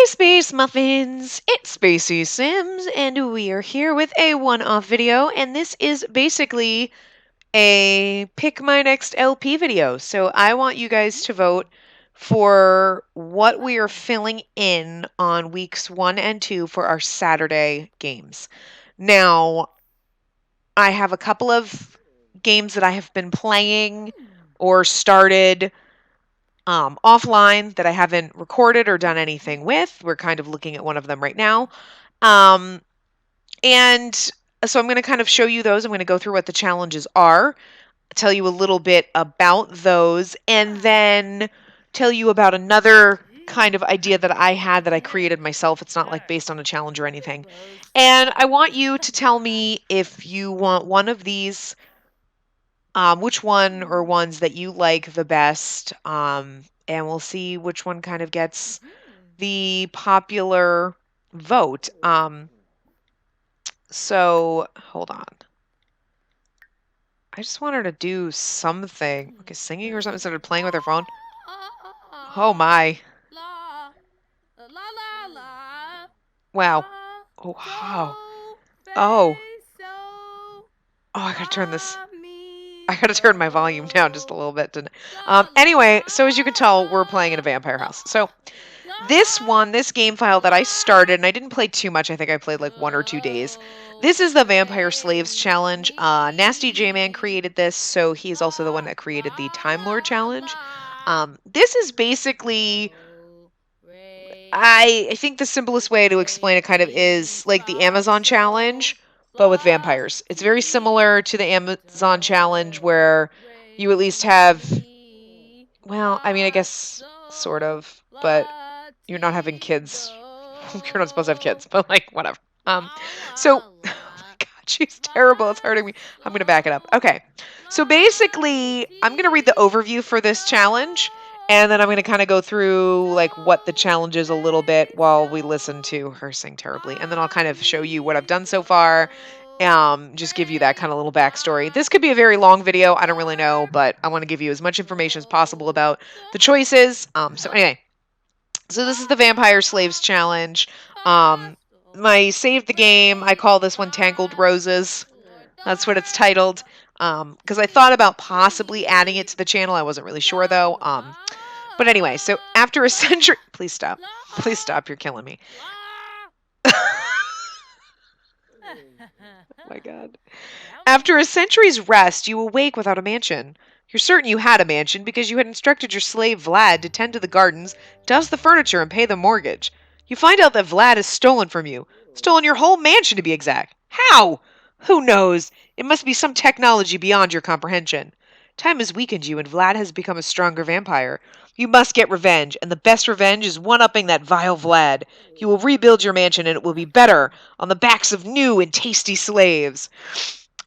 Space Muffins! It's Spacey Sims, and we are here with a one-off video, and this is basically a pick my next LP video. So I want you guys to vote for what we are filling in on weeks 1 and 2 for our Saturday games. Now, I have a couple of games that I have been playing or started offline that I haven't recorded or done anything with. We're kind of looking at one of them right now. And so I'm going to kind of show you those. I'm going to go through what the challenges are, tell you a little bit about those, and then tell you about another kind of idea that I had that I created myself. It's not like based on a challenge or anything. And I want you to tell me if you want one of these, which one or ones that you like the best, and we'll see which one kind of gets the popular vote. So hold on. I just want her to do something. Okay, singing or something instead of playing with her phone. Oh my. Wow. Oh, wow. Oh. Oh, I gotta turn this. I gotta turn my volume down just a little bit. Anyway, so as you can tell, we're playing in a vampire house. So this game file that I started, and I didn't play too much. I think I played like 1 or 2 days. This is the Vampire Slaves Challenge. Nasty J-Man created this, so he's also the one that created the Time Lord Challenge. This is basically, I think the simplest way to explain it kind of is like the Amazon Challenge, but with vampires. It's very similar to the Amazon Challenge where you at least have, well, I mean, I guess sort of, but you're not having kids. You're not supposed to have kids, but like, whatever. So, oh my God, she's terrible. It's hurting me. I'm going to back it up. Okay. So basically, I'm going to read the overview for this challenge, and then I'm going to kind of go through like what the challenge is a little bit while we listen to her sing terribly. And then I'll kind of show you what I've done so far. Just give you that kind of little backstory. This could be a very long video. I don't really know, but I want to give you as much information as possible about the choices. So anyway. So this is the Vampire Slaves Challenge. I saved the game. I call this one Tangled Roses. That's what it's titled. Because I thought about possibly adding it to the channel. I wasn't really sure, though. But anyway, so after a century... Please stop. Please stop. You're killing me. Oh my God. After a century's rest, you awake without a mansion. You're certain you had a mansion because you had instructed your slave Vlad to tend to the gardens, dust the furniture, and pay the mortgage. You find out that Vlad has stolen from you. Stolen your whole mansion, to be exact. How? Who knows? It must be some technology beyond your comprehension. Time has weakened you, and Vlad has become a stronger vampire. You must get revenge, and the best revenge is one-upping that vile Vlad. You will rebuild your mansion, and it will be better on the backs of new and tasty slaves.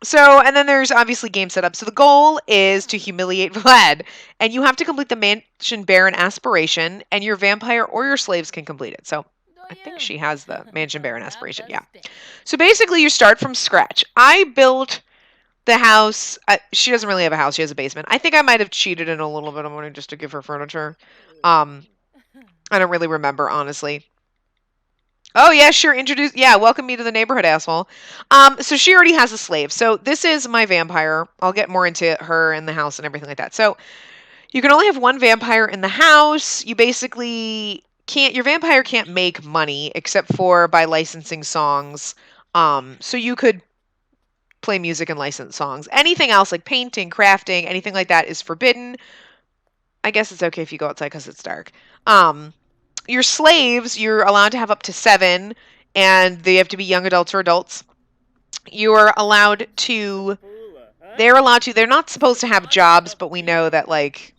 So, and then there's obviously game setup. So the goal is to humiliate Vlad, and you have to complete the Mansion Baron aspiration, and your vampire or your slaves can complete it. So I think she has the Mansion Baron aspiration, yeah. So basically you start from scratch. I built the house. She doesn't really have a house. She has a basement. I think I might have cheated in a little bit of money just to give her furniture. I don't really remember, honestly. Oh, yeah, sure. Yeah, welcome me to the neighborhood, asshole. So she already has a slave. So this is my vampire. I'll get more into her and the house and everything like that. So you can only have one vampire in the house. You basically can't, your vampire can't make money except for by licensing songs. So you could play music and license songs. Anything else like painting, crafting, anything like that is forbidden. I guess it's okay if you go outside because it's dark. Your slaves, you're allowed to have up to 7, and they have to be young adults or adults. You're allowed to, they're not supposed to have jobs, but we know that, like,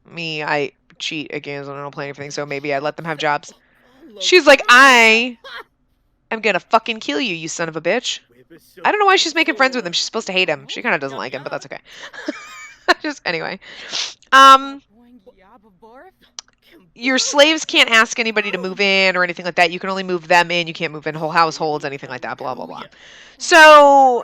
me, I cheat at games and I don't play anything, so maybe I let them have jobs. She's like, I am gonna fucking kill you, you son of a bitch. I don't know why she's making friends with him. She's supposed to hate him. She kind of doesn't like him, but that's okay. Just, anyway. Your slaves can't ask anybody to move in or anything like that. You can only move them in. You can't move in whole households, anything like that, blah, blah, blah. So,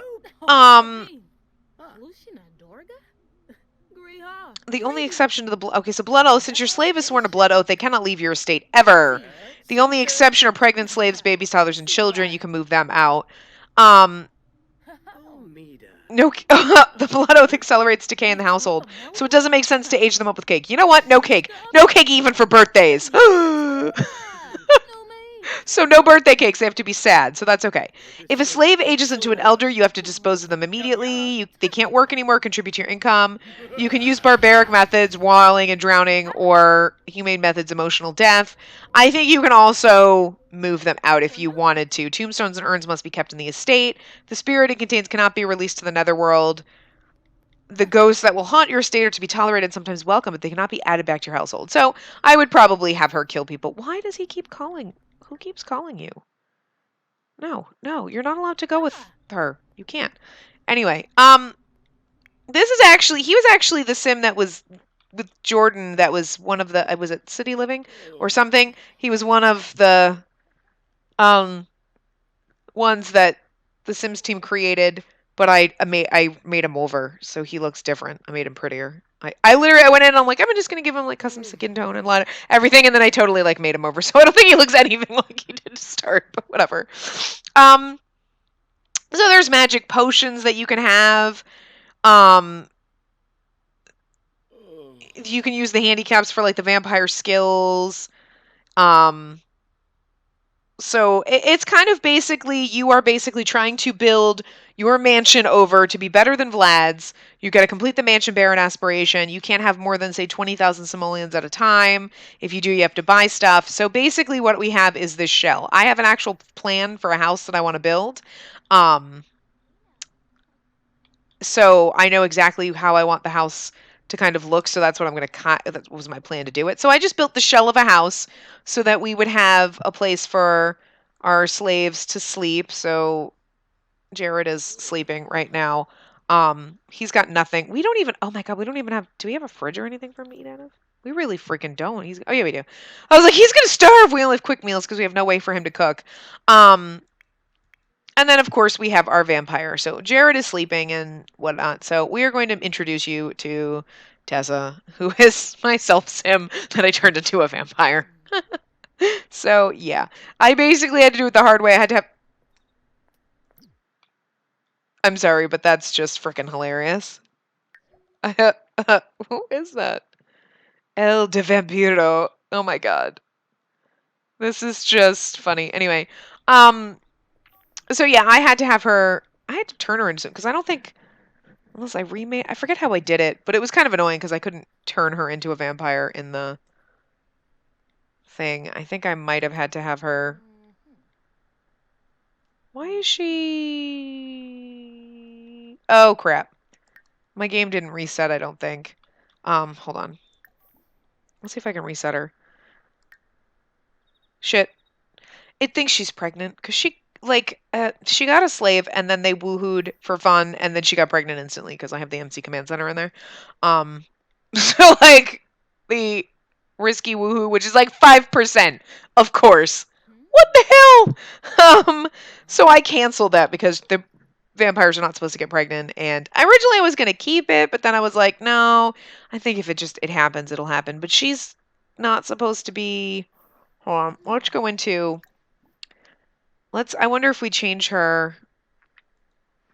The only exception to the okay, so blood oath. Since your slave has sworn a blood oath, they cannot leave your estate ever. The only exception are pregnant slaves, babies, toddlers, and children. You can move them out. Um, no, the blood oath accelerates decay in the household, so it doesn't make sense to age them up with cake. You know what? No cake. No cake even for birthdays. So no birthday cakes. They have to be sad. So that's okay. If a slave ages into an elder, you have to dispose of them immediately. They can't work anymore, contribute to your income. You can use barbaric methods, wailing and drowning, or humane methods, emotional death. I think you can also move them out if you wanted to. Tombstones and urns must be kept in the estate. The spirit it contains cannot be released to the netherworld. The ghosts that will haunt your estate are to be tolerated and sometimes welcome, but they cannot be added back to your household. So I would probably have her kill people. Why does he keep calling? Who keeps calling you? No, no, you're not allowed to go with her. You can't. Anyway, this is actually he was actually the sim that was with Jordan. That was one of the was it City Living or something. He was one of the um ones that the Sims team created, but I made him over, so he looks different. I made him prettier. I literally I went in and I'm like, I'm just gonna give him like custom skin tone and a lot of everything, and then I totally like made him over. So I don't think he looks anything like he did to start, but whatever. Um so there's magic potions that you can have. Um you can use the handicaps for like the vampire skills. Um So it's kind of basically you are basically trying to build your mansion over to be better than Vlad's. You got to complete the mansion baron aspiration. You can't have more than say 20,000 simoleons at a time. If you do, you have to buy stuff. So basically, what we have is this shell. I have an actual plan for a house that I want to build. Um, so I know exactly how I want the house to kind of look. So that's what I'm going to. That was my plan to do it. So I just built the shell of a house so that we would have a place for our slaves to sleep. So Jared is sleeping right now. He's got nothing. We don't even. Oh my god, we don't even have. Do we have a fridge or anything for him to eat out of? We really freaking don't. He's. Oh yeah, we do. I was like, he's gonna starve. We only have quick meals because we have no way for him to cook. Um, and then, of course, we have our vampire. So Jared is sleeping and whatnot. So we are going to introduce you to Tessa, who is my self sim that I turned into a vampire. So yeah, I basically had to do it the hard way. I had to have. I'm sorry, but that's just freaking hilarious. Who is that? El de Vampiro. Oh my god. This is just funny. Anyway, um, so yeah, I had to have her. I had to turn her into because I don't think unless I remade. I forget how I did it, but it was kind of annoying because I couldn't turn her into a vampire in the thing. I think I might have had to have her. Why is she? Oh crap! My game didn't reset. I don't think. Hold on. Let's see if I can reset her. Shit. It thinks she's pregnant because she got a slave and then they woohooed for fun and then she got pregnant instantly because I have the MC command center in there. Um, so like the risky woohoo, which is like 5%, of course. What the hell? So I canceled that because the vampires are not supposed to get pregnant, and originally I was gonna keep it, but then I was like, no, I think if it happens, it'll happen. But she's not supposed to be. Hold on, let's go into. I wonder if we change her.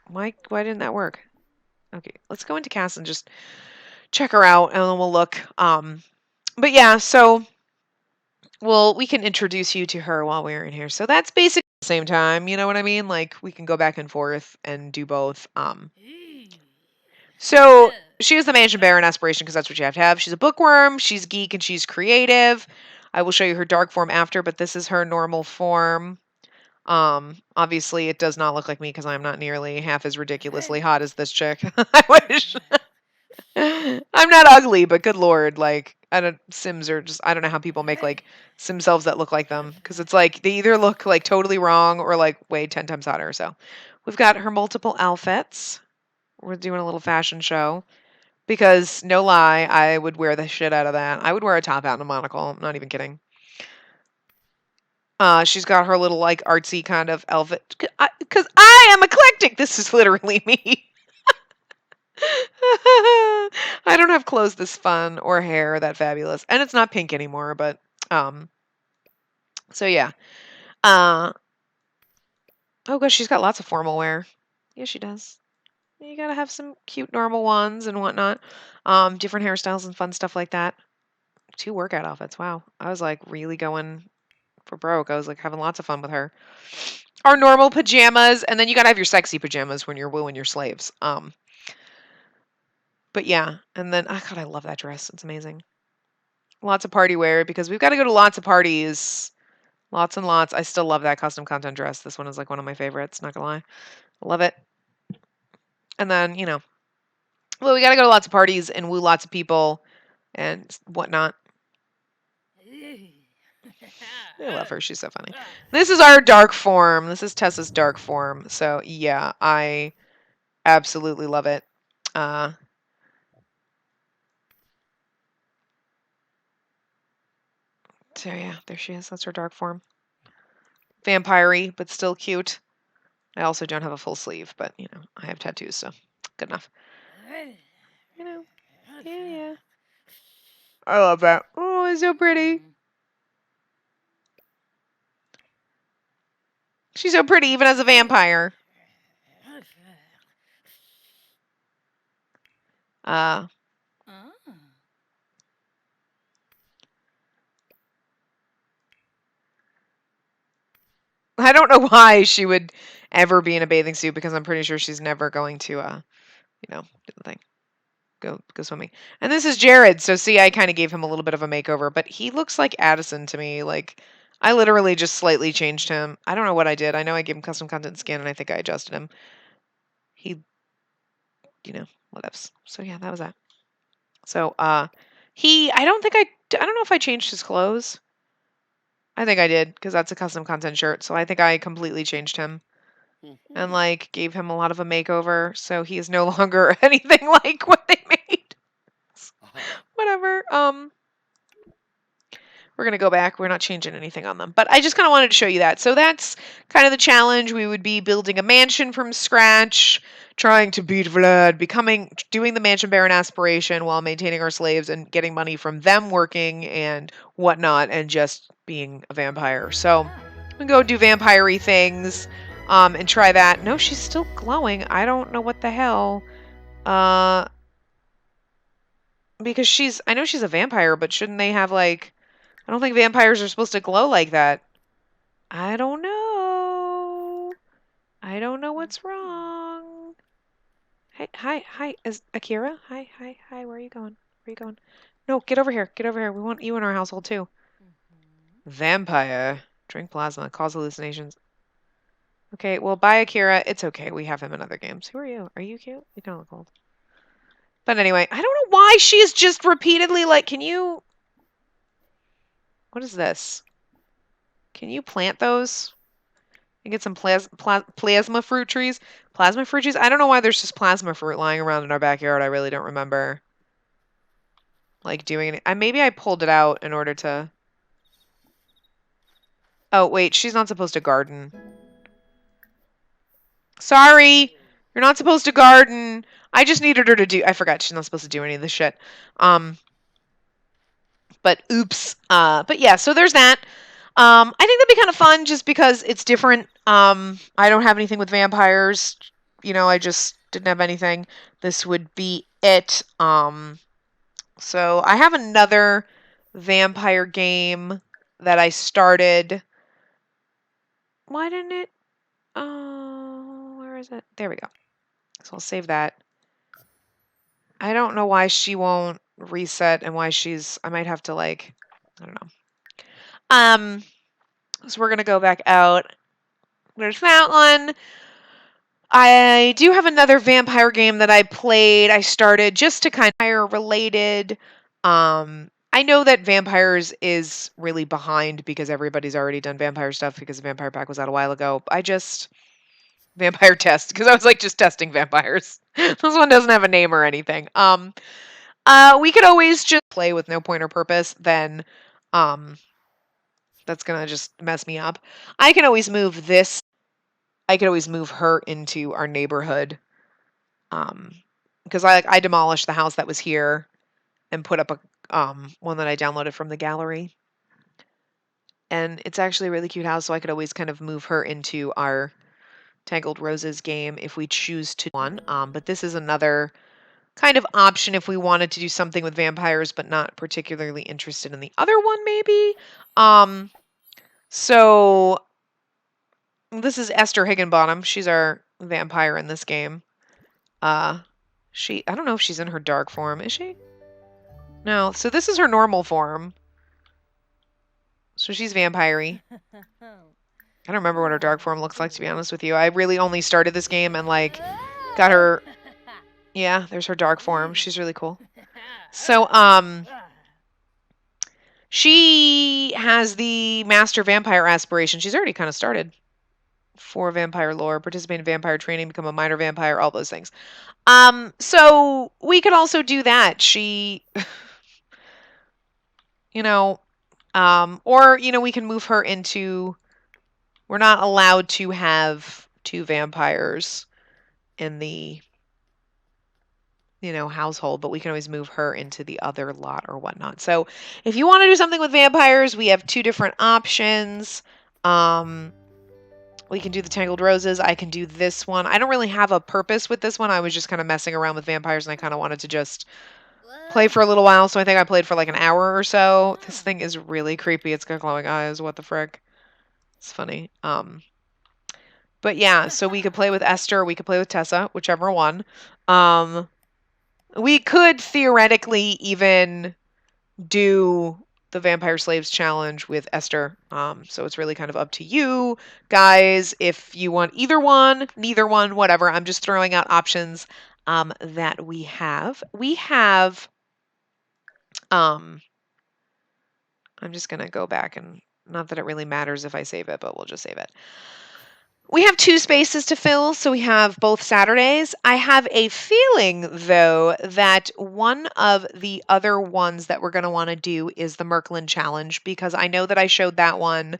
Why didn't that work? Okay, let's go into Cass and just check her out, and then we'll look. But yeah, so we can introduce you to her while we're in here. So that's basically the same time, you know what I mean? Like we can go back and forth and do both. So she is the mansion baron aspiration because that's what you have to have. She's a bookworm, she's geek, and she's creative. I will show you her dark form after, but this is her normal form. Obviously it does not look like me because I'm not nearly half as ridiculously hot as this chick. I wish. I'm not ugly, but good lord, like I don't Sims are just I don't know how people make like Sim selves that look like them because it's like they either look like totally wrong or like way 10 times hotter. So we've got her multiple outfits. We're doing a little fashion show because no lie, I would wear the shit out of that. I would wear a top hat and a monocle. I'm not even kidding. She's got her little like artsy kind of outfit because I am eclectic. This is literally me. I don't have clothes this fun or hair that fabulous. And it's not pink anymore, but um so yeah. Uh oh gosh, she's got lots of formal wear. Yeah, she does. You gotta have some cute normal ones and whatnot. Different hairstyles and fun stuff like that. 2 workout outfits. Wow. I was like really going for broke. I was like having lots of fun with her. Our normal pajamas, and then you gotta have your sexy pajamas when you're wooing your slaves. But yeah, and then oh god, I love that dress. It's amazing. Lots of party wear because we've got to go to lots of parties. Lots and lots. I still love that custom content dress. This one is like one of my favorites, not gonna lie. Love it. And then, well, we gotta go to lots of parties and woo lots of people and whatnot. I love her. She's so funny. This is our dark form. This is Tessa's dark form. So yeah, I absolutely love it. Uh, so yeah, there she is. That's her dark form. Vampire-y, but still cute. I also don't have a full sleeve, but I have tattoos, so good enough. Yeah, yeah. I love that. Oh, it's so pretty. She's so pretty, even as a vampire. I don't know why she would ever be in a bathing suit because I'm pretty sure she's never going to, do the thing. Go swimming. And this is Jared, so see, I kind of gave him a little bit of a makeover, but he looks like Addison to me. Like, I literally just slightly changed him. I don't know what I did. I know I gave him custom content skin, and I think I adjusted him. He, whatevs. So yeah, that was that. So, I don't know if I changed his clothes. I think I did, because that's a custom content shirt, so I think I completely changed him. And like gave him a lot of a makeover, so he is no longer anything like what they made. Whatever. We're going to go back. We're not changing anything on them. But I just kind of wanted to show you that. So that's kind of the challenge. We would be building a mansion from scratch, trying to beat Vlad, doing the mansion baron aspiration while maintaining our slaves and getting money from them working and whatnot, and just being a vampire. So we go do vampire-y things and try that. No, she's still glowing. I don't know what the hell. Because I know she's a vampire, but shouldn't they have like, I don't think vampires are supposed to glow like that. I don't know. I don't know what's wrong. Hi, hi, hi. Is Akira? Hi, hi, hi. Where are you going? Where are you going? No, get over here. Get over here. We want you in our household too. Vampire. Drink plasma. Cause hallucinations. Okay, well, bye, Akira. It's okay. We have him in other games. Who are you? Are you cute? You kind of look old. But anyway, I don't know why she's just repeatedly like, can you... What is this? Can you plant those? And get some plasma fruit trees. Plasma fruit trees? I don't know why there's just plasma fruit lying around in our backyard. I really don't remember like doing it. Maybe I pulled it out in order to... Oh, wait. She's not supposed to garden. Sorry. You're not supposed to garden. I just needed her to do... I forgot she's not supposed to do any of this shit. But oops. But yeah, so there's that. I think that'd be kind of fun just because it's different. I don't have anything with vampires. I just didn't have anything. This would be it. So I have another vampire game that I started. Why didn't it? Oh, where is it? There we go. So I'll save that. I don't know why she won't reset and why I might have to like, I don't know. So we're gonna go back out. There's that one. I do have another vampire game that I played. I started just to kind of vampire related. I know that vampires is really behind because everybody's already done vampire stuff because the vampire pack was out a while ago. I just vampire test because I was like just testing vampires. This one doesn't have a name or anything. We could always just play with no point or purpose. Then, that's gonna just mess me up. I can always move this. I could always move her into our neighborhood. Um, because I demolished the house that was here and put up a one that I downloaded from the gallery. And it's actually a really cute house, so I could always kind of move her into our Tangled Roses game if we choose to one. But this is another kind of option if we wanted to do something with vampires but not particularly interested in the other one maybe. So this is Esther Higginbottom. She's our vampire in this game. I don't know if she's in her dark form. Is she? No. So this is her normal form. So she's vampire-y. I don't remember what her dark form looks like, to be honest with you. I really only started this game and, like, got her... Yeah, there's her dark form. She's really cool. So, she has the Master Vampire aspiration. She's already kind of started. For vampire lore, participate in vampire training, become a minor vampire, all those things. So we could also do that. She, you know, or, you know, we can move her into, we're not allowed to have two vampires in the, you know, household, but we can always move her into the other lot or whatnot. So if you want to do something with vampires, we have two different options. We can do the Tangled Roses. I can do this one. I don't really have a purpose with this one. I was just kind of messing around with vampires, and I kind of wanted to just play for a little while. So I think I played for like an hour or so. This thing is really creepy. It's got glowing eyes. What the frick? It's funny. But yeah, so we could play with Esther. We could play with Tessa, whichever one. We could theoretically even do the Vampire Slaves challenge with Esther. So it's really kind of up to you guys if you want either one, neither one, whatever. I'm just throwing out options that we have. We have I'm just going to go back and not that it really matters if I save it, but we'll just save it. We have 2 spaces to fill, so we have both Saturdays. I have a feeling, though, that one of the other ones that we're going to want to do is the Merklin Challenge, because I know that I showed that one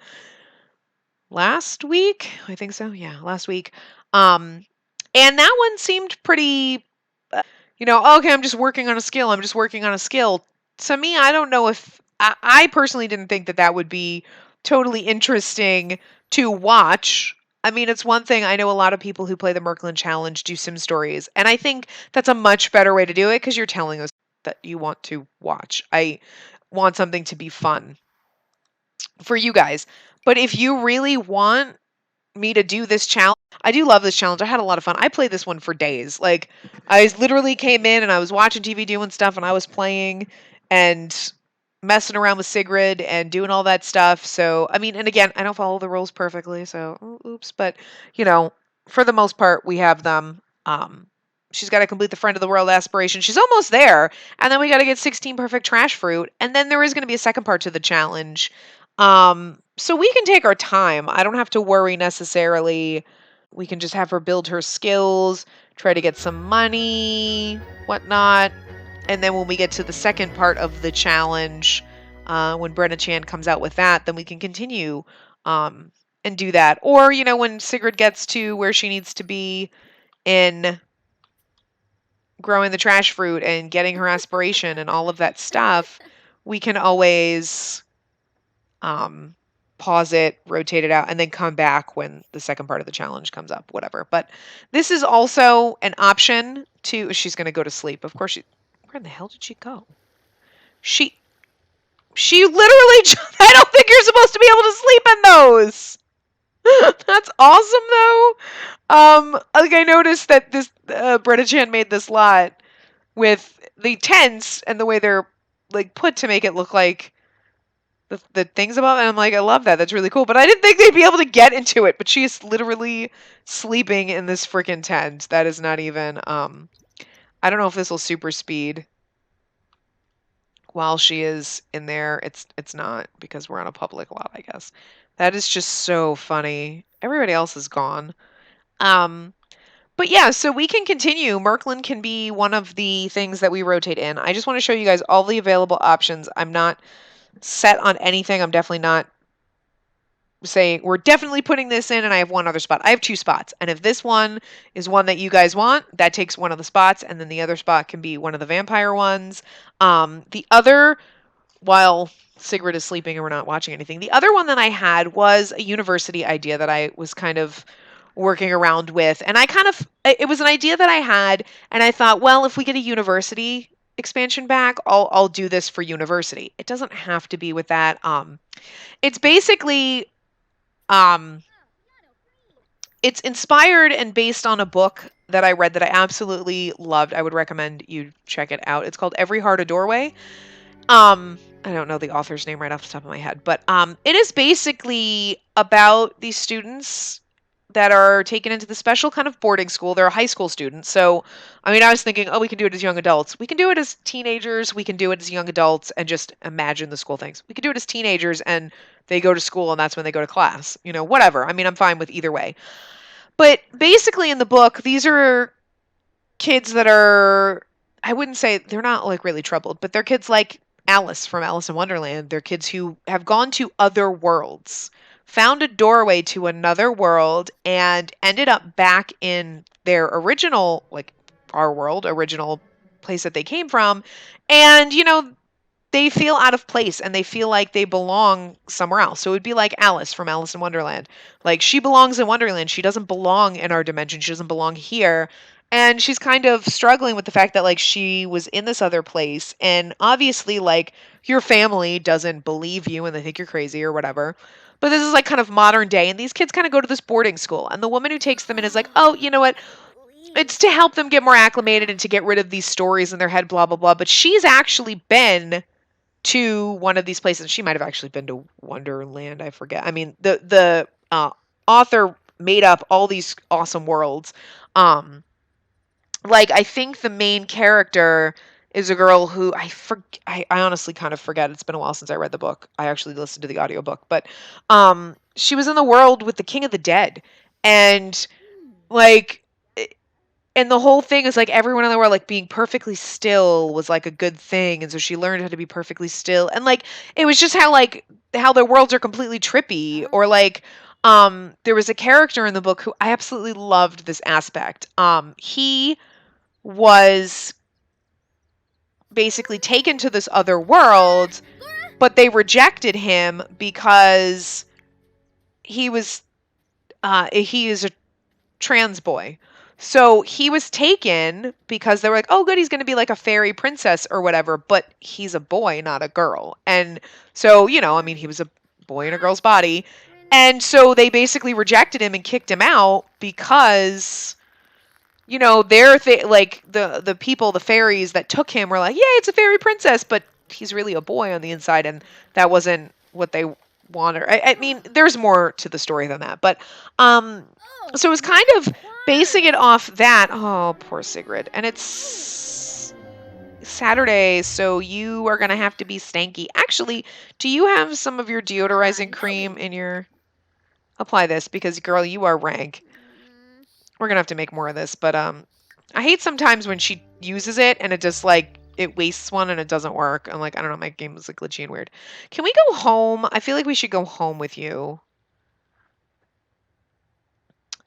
last week. I think so. Yeah, last week. And that one seemed pretty, okay, I'm just working on a skill. I'm just working on a skill. To me, I don't know if I personally didn't think that that would be totally interesting to watch. I mean, it's one thing. I know a lot of people who play the Merklin Challenge do sim stories, and I think that's a much better way to do it because you're telling us that you want to watch. I want something to be fun for you guys. But if you really want me to do this challenge, I do love this challenge. I had a lot of fun. I played this one for days. Like, I literally came in and I was watching TV doing stuff and I was playing and messing around with Sigrid and doing all that stuff. So, I mean, and again, I don't follow the rules perfectly, so oops, but for the most part, we have them. She's got to complete the Friend of the World aspiration. She's almost there. And then we got to get 16 perfect trash fruit. And then there is going to be a second part to the challenge. So we can take our time. I don't have to worry necessarily. We can just have her build her skills, try to get some money, whatnot. And then when we get to the second part of the challenge, when Brenna Chan comes out with that, then we can continue and do that. Or, when Sigrid gets to where she needs to be in growing the trash fruit and getting her aspiration and all of that stuff, we can always pause it, rotate it out, and then come back when the second part of the challenge comes up, whatever. But this is also an option to, she's going to go to sleep. Of course, where in the hell did she go? She literally, I don't think you're supposed to be able to sleep in those. That's awesome, though. Like I noticed that this Bretta Chan made this lot with the tents and the way they're like put to make it look like the things above, and I'm like, I love that. That's really cool. But I didn't think they'd be able to get into it. But she is literally sleeping in this freaking tent. That is not even. I don't know if this will super speed while she is in there. It's not because we're on a public lot, I guess. That is just so funny. Everybody else is gone. But yeah, so we can continue. Merklin can be one of the things that we rotate in. I just want to show you guys all the available options. I'm not set on anything. I'm definitely not saying we're definitely putting this in, and I have one other spot. I have two spots, and if this one is one that you guys want, that takes one of the spots, and then the other spot can be one of the vampire ones. The other, while Sigrid is sleeping and we're not watching anything, the other one that I had was a university idea that I was kind of working around with, and it was an idea that I had, and I thought, well, if we get a university expansion back, I'll do this for university. It doesn't have to be with that. It's basically um, it's inspired and based on a book that I read that I absolutely loved. I would recommend you check it out. It's called Every Heart a Doorway. I don't know the author's name right off the top of my head, but it is basically about these students that are taken into the special kind of boarding school. They're a high school students. So, I mean, I was thinking, oh, we can do it as young adults. We can do it as teenagers. We can do it as young adults and just imagine the school things. We could do it as teenagers and they go to school and that's when they go to class. You know, whatever. I mean, I'm fine with either way. But basically, in the book, these are kids that are, I wouldn't say they're not like really troubled, but they're kids like Alice from Alice in Wonderland. They're kids who have gone to other worlds, found a doorway to another world, and ended up back in their original, like our world, original place that they came from. And, you know, they feel out of place and they feel like they belong somewhere else. So it would be like Alice from Alice in Wonderland. Like she belongs in Wonderland. She doesn't belong in our dimension. She doesn't belong here. And she's kind of struggling with the fact that like she was in this other place and obviously like your family doesn't believe you and they think you're crazy or whatever. But this is like kind of modern day and these kids kind of go to this boarding school and the woman who takes them in is like, "Oh, you know what? It's to help them get more acclimated and to get rid of these stories in their head blah blah blah." But she's actually been to one of these places. She might have actually been to Wonderland. I forget. I mean, the author made up all these awesome worlds. Um, like I think the main character is a girl who I honestly kind of forget. It's been a while since I read the book. I actually listened to the audiobook, but she was in the world with the King of the Dead, and like and the whole thing is like everyone in the world like being perfectly still was like a good thing and so she learned how to be perfectly still and like it was just how their worlds are completely trippy or like there was a character in the book who I absolutely loved this aspect. He was basically taken to this other world but they rejected him because he is a trans boy. So he was taken because they were like, oh, good, he's going to be like a fairy princess or whatever, but he's a boy, not a girl. And so, you know, I mean, he was a boy in a girl's body. And so they basically rejected him and kicked him out because, you know, like the people, the fairies that took him were like, yeah, it's a fairy princess, but he's really a boy on the inside. And that wasn't what they wanted. I mean, there's more to the story than that, but, so it was kind of basing it off that. Oh, poor Sigrid. And it's Saturday, so you are going to have to be stanky. Actually, do you have some of your deodorizing cream in your... Apply this because, girl, you are rank. We're going to have to make more of this, but I hate sometimes when she uses it and it just like it wastes one and it doesn't work. I'm like, I don't know, my game is like glitchy and weird. Can we go home? I feel like we should go home with you.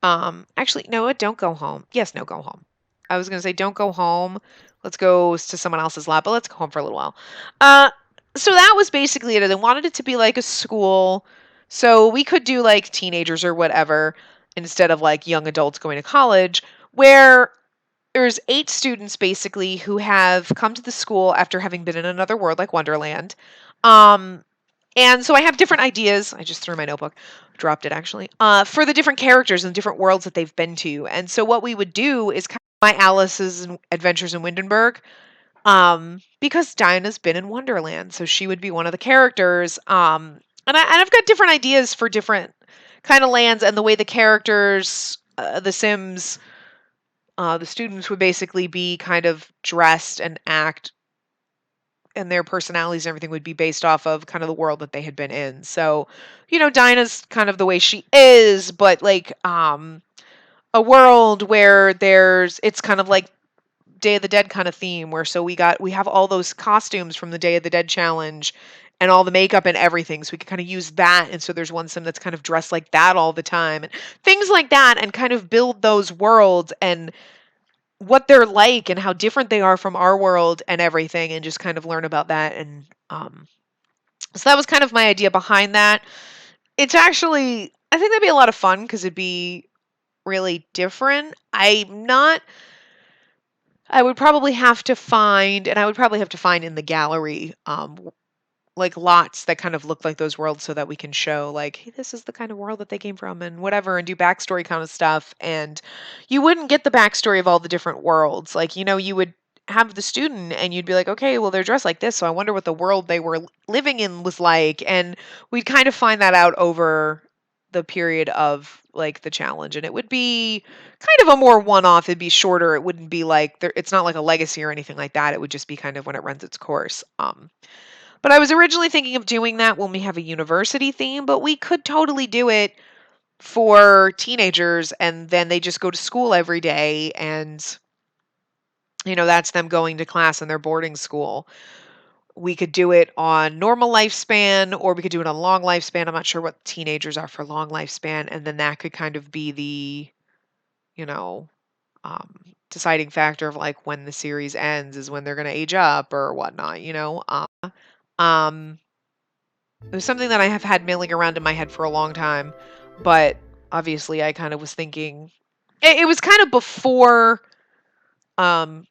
Actually, no, don't go home. Yes, no, go home. I was gonna say don't go home. Let's go to someone else's lab, but let's go home for a little while. Uh, so that was basically it. They wanted it to be like a school, so we could do like teenagers or whatever instead of like young adults going to college, where there's 8 students basically who have come to the school after having been in another world like Wonderland. Um, and so I have different ideas. I just threw my notebook, dropped it actually, for the different characters and different worlds that they've been to. And so what we would do is kind of my Alice's Adventures in Windenburg, because Dinah's been in Wonderland, so she would be one of the characters. And I've got different ideas for different kind of lands and the way the characters, the Sims, the students would basically be kind of dressed and act and their personalities and everything would be based off of kind of the world that they had been in. So, you know, Dinah's kind of the way she is, but like a world where it's kind of like Day of the Dead kind of theme where so we have all those costumes from the Day of the Dead challenge and all the makeup and everything. So we could kind of use that. And so there's one sim that's kind of dressed like that all the time and things like that, and kind of build those worlds and what they're like and how different they are from our world and everything, and just kind of learn about that. And so that was kind of my idea behind that. It's actually, I think that'd be a lot of fun because it'd be really different. I would probably have to find, and I would probably have to find in the gallery, like lots that kind of look like those worlds so that we can show like, hey, this is the kind of world that they came from and whatever, and do backstory kind of stuff. And you wouldn't get the backstory of all the different worlds. Like, you would have the student and you'd be like, okay, well, they're dressed like this, so I wonder what the world they were living in was like. And we'd kind of find that out over the period of like the challenge, and it would be kind of a more one-off. It'd be shorter. It wouldn't be like it's not like a legacy or anything like that. It would just be kind of when it runs its course. But I was originally thinking of doing that when we have a university theme, but we could totally do it for teenagers and then they just go to school every day, and that's them going to class in their boarding school. We could do it on normal lifespan or we could do it on long lifespan. I'm not sure what teenagers are for long lifespan, and then that could kind of be the, you know, um, deciding factor of like when the series ends is when they're going to age up or whatnot. Um, It was something that I have had milling around in my head for a long time, but obviously I kind of was thinking it was kind of before um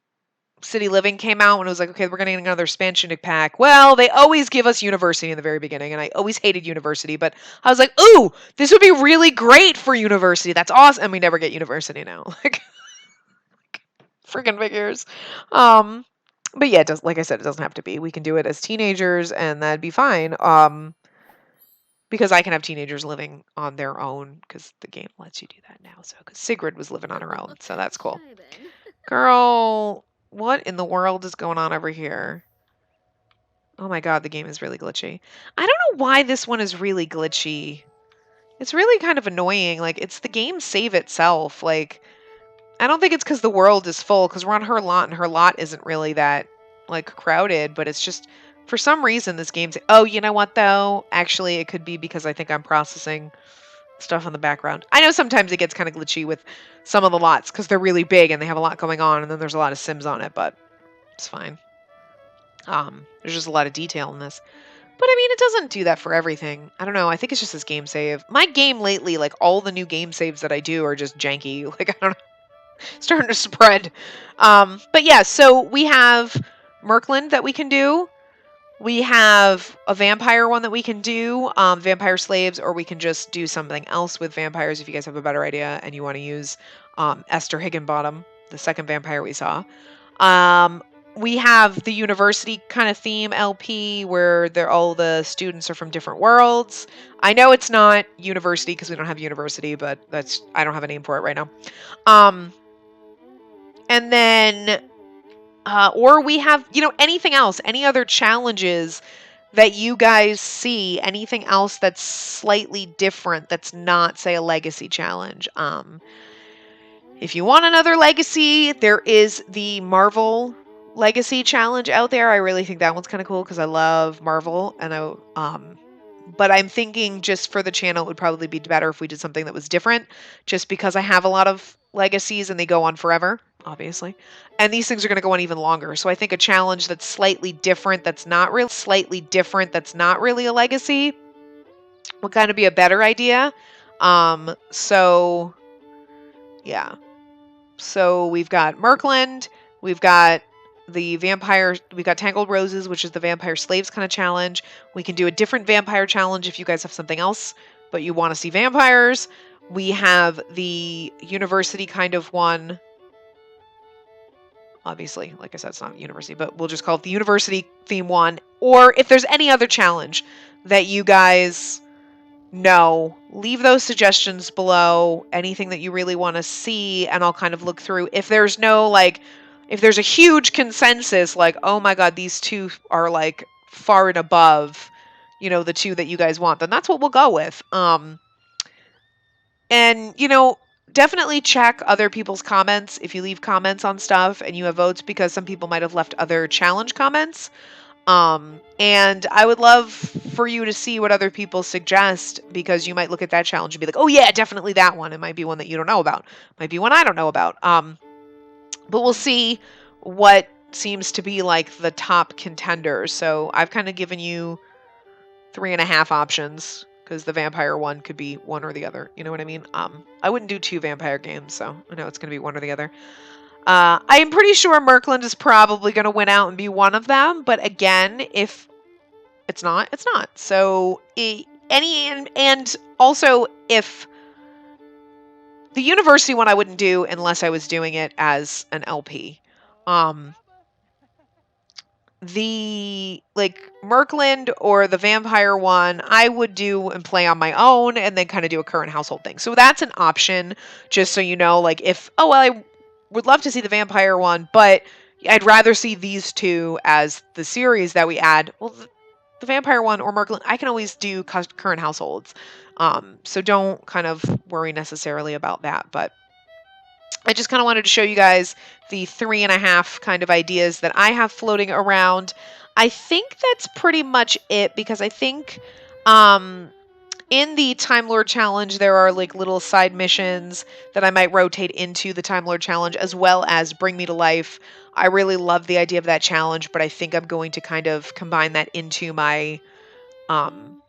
City Living came out, when it was like, okay, we're gonna get another expansion pack. Well, they always give us University in the very beginning, and I always hated University, but I was like, ooh, this would be really great for University. That's awesome. And we never get University now. Like freaking figures. Um but yeah, it does, like I said, it doesn't have to be. We can do it as teenagers and that'd be fine. Because I can have teenagers living on their own because the game lets you do that now. So, because Sigrid was living on her own, so that's cool. Girl, what in the world is going on over here? Oh my god, the game is really glitchy. I don't know why this one is really glitchy. It's really kind of annoying. Like, it's the game save itself. Like, I don't think it's because the world is full, because we're on her lot and her lot isn't really that, like, crowded, but it's just, for some reason, this game's. Oh, you know what, though? Actually, it could be because I think I'm processing stuff in the background. I know sometimes it gets kind of glitchy with some of the lots because they're really big and they have a lot going on, and then there's a lot of Sims on it, but it's fine. There's just a lot of detail in this. But I mean, it doesn't do that for everything. I don't know. I think it's just this game save. My game lately, like all the new game saves that I do are just janky. Like, I don't know, starting to spread. But yeah, so we have Merkland that we can do. We have a vampire one that we can do, vampire slaves, or we can just do something else with vampires if you guys have a better idea and you want to use Esther Higginbottom, the second vampire we saw. Um, we have the university kind of theme LP where all the students are from different worlds. I know it's not university because we don't have university, but I don't have a name for it right now. Um, and then or we have, anything else, any other challenges that you guys see, anything else that's slightly different that's not, say, a legacy challenge. If you want another legacy, there is the Marvel legacy challenge out there. I really think that one's kind of cool because I love Marvel, and but I'm thinking just for the channel, it would probably be better if we did something that was different, just because I have a lot of legacies and they go on forever, obviously. And these things are going to go on even longer. So I think a challenge that's slightly different, that's not really a legacy, would kind of be a better idea. So yeah. So we've got Merkland, we've got we've got Tangled Roses, which is the vampire slaves kind of challenge. We can do a different vampire challenge if you guys have something else, but you want to see vampires. We have the university kind of one. Obviously, like I said, it's not university, but we'll just call it the university theme one. Or if there's any other challenge that you guys know, leave those suggestions below. Anything that you really want to see, and I'll kind of look through. If there's if there's a huge consensus, like, oh my god, these two are like far and above, the two that you guys want, then that's what we'll go with. And definitely check other people's comments if you leave comments on stuff and you have votes, because some people might have left other challenge comments. And I would love for you to see what other people suggest, because you might look at that challenge and be like, oh yeah, definitely that one. It might be one that you don't know about. Might be one I don't know about. But we'll see what seems to be like the top contenders. So I've kind of given you 3.5 options, because the vampire one could be one or the other. You know what I mean? I wouldn't do 2 vampire games, so I know it's going to be one or the other. I am pretty sure Merkland is probably going to win out and be one of them. But again, if it's not, it's not. So and also, if the university one I wouldn't do unless I was doing it as an LP. Um, the like Merkland or the vampire one, I would do and play on my own, and then kind of do a current household thing. So that's an option, just so you know. Like, if, oh well, I would love to see the vampire one, but I'd rather see these two as the series that we add. Well, the vampire one or Merkland, I can always do current households. So don't kind of worry necessarily about that. But I just kind of wanted to show you guys the 3.5 kind of ideas that I have floating around. I think that's pretty much it, because I think in the Time Lord Challenge, there are like little side missions that I might rotate into the Time Lord Challenge, as well as Bring Me to Life. I really love the idea of that challenge, but I think I'm going to kind of combine that um,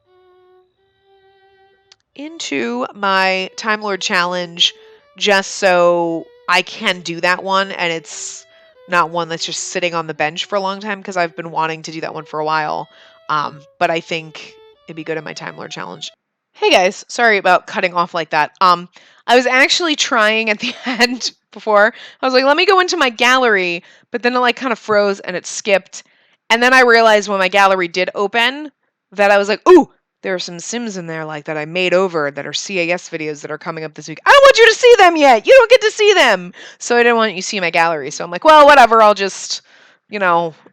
into my Time Lord Challenge, just so I can do that one, and it's not one that's just sitting on the bench for a long time, because I've been wanting to do that one for a while. But I think it'd be good in my Time Lord Challenge. Hey guys, sorry about cutting off like that. I was actually trying at the end before. I was like, let me go into my gallery, but then it like kind of froze and it skipped. And then I realized when my gallery did open that I was like, ooh, there are some Sims in there like that I made over that are CAS videos that are coming up this week. I don't want you to see them yet. You don't get to see them. So I didn't want you to see my gallery. So I'm like, well, whatever. I'll just,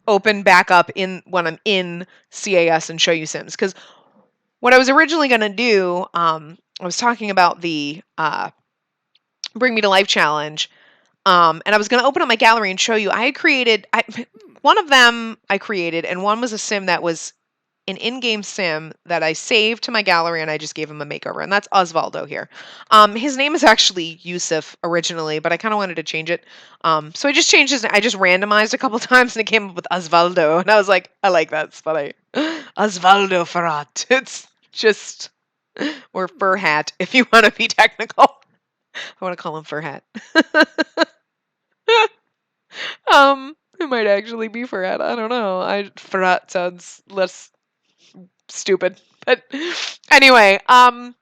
open back up in when I'm in CAS and show you Sims. Because what I was originally going to do, I was talking about the Bring Me to Life challenge, and I was going to open up my gallery and show you. I had created one of them I created, and one was a sim that was an in-game sim that I saved to my gallery, and I just gave him a makeover, and that's Osvaldo here. His name is actually Yusuf originally, but I kind of wanted to change it. So I just changed his. I just randomized a couple times, and it came up with Osvaldo, and I was like, I like that. It's funny. Osvaldo Ferrat. It's just, or Fur Hat, if you want to be technical. I want to call him Fur Hat. It might actually be Fur Hat. I don't know. Ferrat sounds less stupid. But anyway, I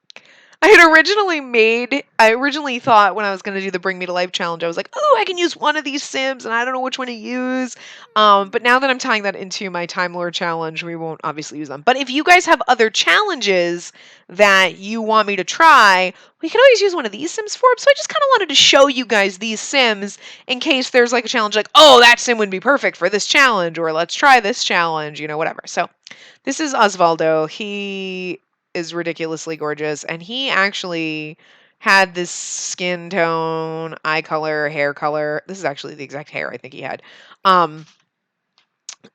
originally thought when I was going to do the Bring Me to Life challenge, I was like, oh, I can use one of these Sims, and I don't know which one to use. But now that I'm tying that into my Time Lord challenge, we won't obviously use them. But if you guys have other challenges that you want me to try, we can always use one of these Sims for them. So I just kind of wanted to show you guys these Sims in case there's like a challenge like, oh, that Sim would be perfect for this challenge, or let's try this challenge, whatever. So this is Osvaldo. He is ridiculously gorgeous, and he actually had this skin tone, eye color, hair color. This is actually the exact hair I think he had.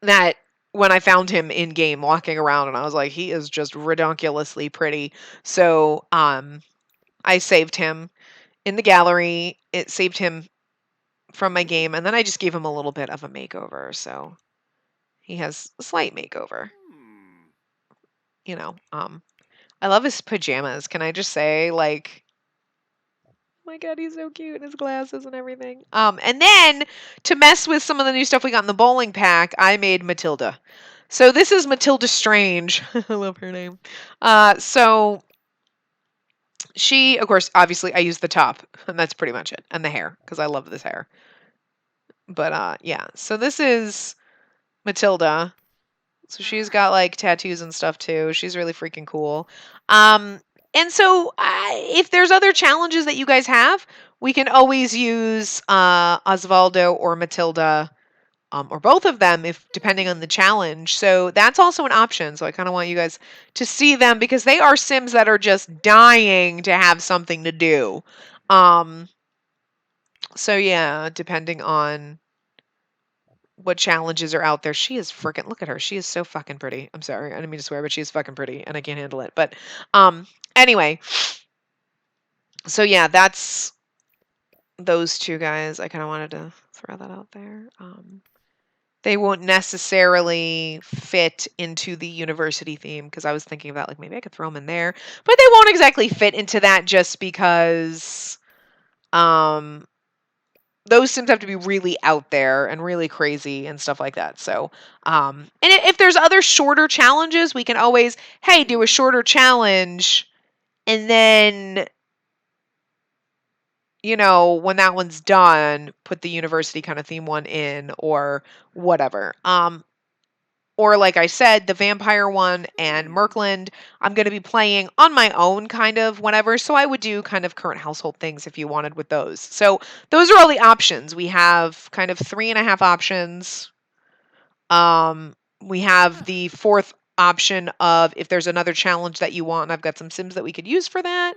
That when I found him in game walking around, and I was like, he is just redonkulously pretty. So I saved him in the gallery. It saved him from my game, and then I just gave him a little bit of a makeover. So he has a slight makeover. I love his pajamas. Can I just say, like, oh my god, he's so cute, his glasses and everything. And then to mess with some of the new stuff we got in the bowling pack, I made Matilda. So this is Matilda Strange. I love her name. So she, of course, obviously I used the top, and that's pretty much it, and the hair, because I love this hair. But yeah, so this is Matilda. So she's got like tattoos and stuff too. She's really freaking cool. And so if there's other challenges that you guys have, we can always use Osvaldo or Matilda, or both of them, if depending on the challenge. So that's also an option. So I kind of want you guys to see them, because they are Sims that are just dying to have something to do. So yeah, depending on what challenges are out there. She is freaking, look at her. She is so fucking pretty. I'm sorry. I didn't mean to swear, but she is fucking pretty and I can't handle it. But anyway, so yeah, that's those two guys. I kind of wanted to throw that out there. They won't necessarily fit into the university theme because I was thinking about like maybe I could throw them in there, but they won't exactly fit into that just because those sims have to be really out there and really crazy and stuff like that. So, and if there's other shorter challenges, we can always, hey, do a shorter challenge, and then, you know, when that one's done, put the university kind of theme one in or whatever. Or like I said, the vampire one and Merkland, I'm going to be playing on my own kind of whenever. So I would do kind of current household things if you wanted with those. So those are all the options. We have kind of 3.5 options. We have the fourth option of if there's another challenge that you want. I've got some sims that we could use for that.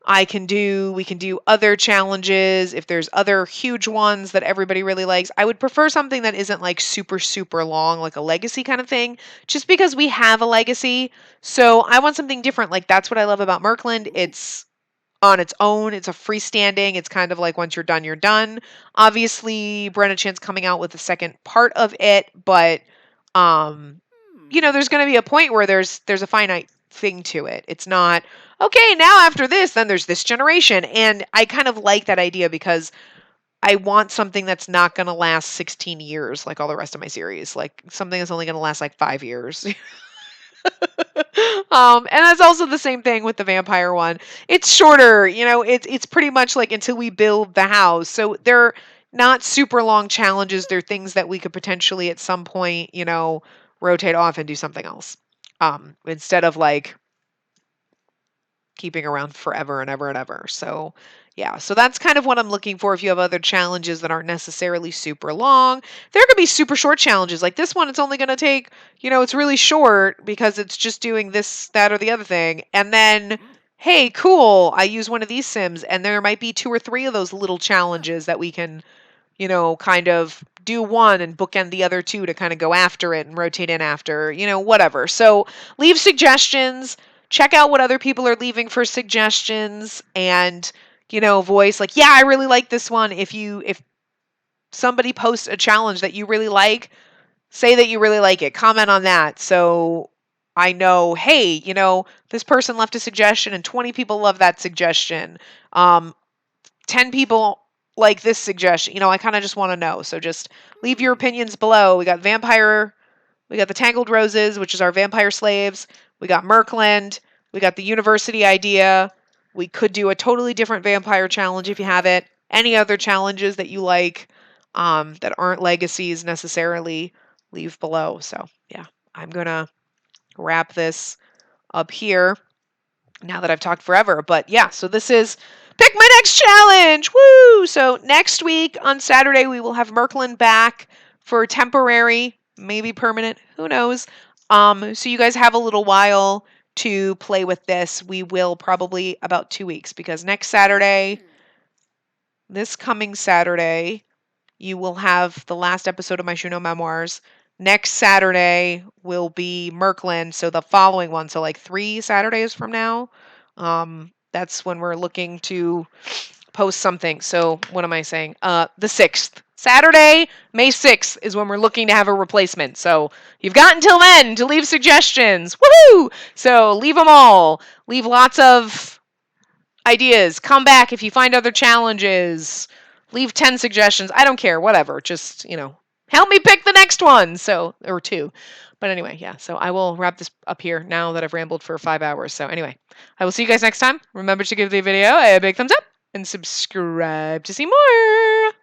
We can do other challenges if there's other huge ones that everybody really likes. I would prefer something that isn't like super, super long, like a legacy kind of thing, just because we have a legacy. So I want something different. Like that's what I love about Merkland. It's on its own. It's a freestanding. It's kind of like once you're done, you're done. Obviously, Brenna Chan's coming out with the second part of it, but you know, there's going to be a point where there's a finite thing to it. It's not okay, now after this, then there's this generation. And I kind of like that idea because I want something that's not going to last 16 years like all the rest of my series. Like something that's only going to last like 5 years. And that's also the same thing with the vampire one. It's shorter, you know, it's pretty much like until we build the house. So they're not super long challenges. They're things that we could potentially at some point, you know, rotate off and do something else. Instead of like keeping around forever and ever and ever. So, yeah, so that's kind of what I'm looking for if you have other challenges that aren't necessarily super long. There could be super short challenges. Like this one, it's only going to take, you know, it's really short because it's just doing this, that, or the other thing. And then, hey, cool, I use one of these sims, and there might be 2 or 3 of those little challenges that we can, you know, kind of do one and bookend the other 2 to kind of go after it and rotate in after, you know, whatever. So leave suggestions, check out what other people are leaving for suggestions, and, you know, voice like, yeah, I really like this one. If somebody posts a challenge that you really like, say that you really like it. Comment on that. So I know, hey, you know, this person left a suggestion and 20 people love that suggestion. 10 people like this suggestion. You know, I kind of just want to know. So just leave your opinions below. We got the Tangled Roses, which is our vampire slaves. We got Merkland. We got the university idea. We could do a totally different vampire challenge if you have it. Any other challenges that you like that aren't legacies necessarily, leave below. So yeah, I'm going to wrap this up here now that I've talked forever. But yeah, so this is Pick My Next Challenge! Woo! So next week on Saturday, we will have Merkland back for temporary, maybe permanent, who knows. So you guys have a little while to play with this. We will probably about 2 weeks because next Saturday, this coming Saturday, you will have the last episode of my Shuno Memoirs. Next Saturday will be Merkland, so the following one, so like 3 Saturdays from now, that's when we're looking to post something. So what am I saying? The 6th. Saturday, May 6th is when we're looking to have a replacement. So you've got until then to leave suggestions. Woohoo! So leave them all. Leave lots of ideas. Come back if you find other challenges. Leave 10 suggestions. I don't care. Whatever. Just, you know, help me pick the next one. So, or 2. But anyway, yeah. So I will wrap this up here now that I've rambled for 5 hours. So anyway, I will see you guys next time. Remember to give the video a big thumbs up and subscribe to see more.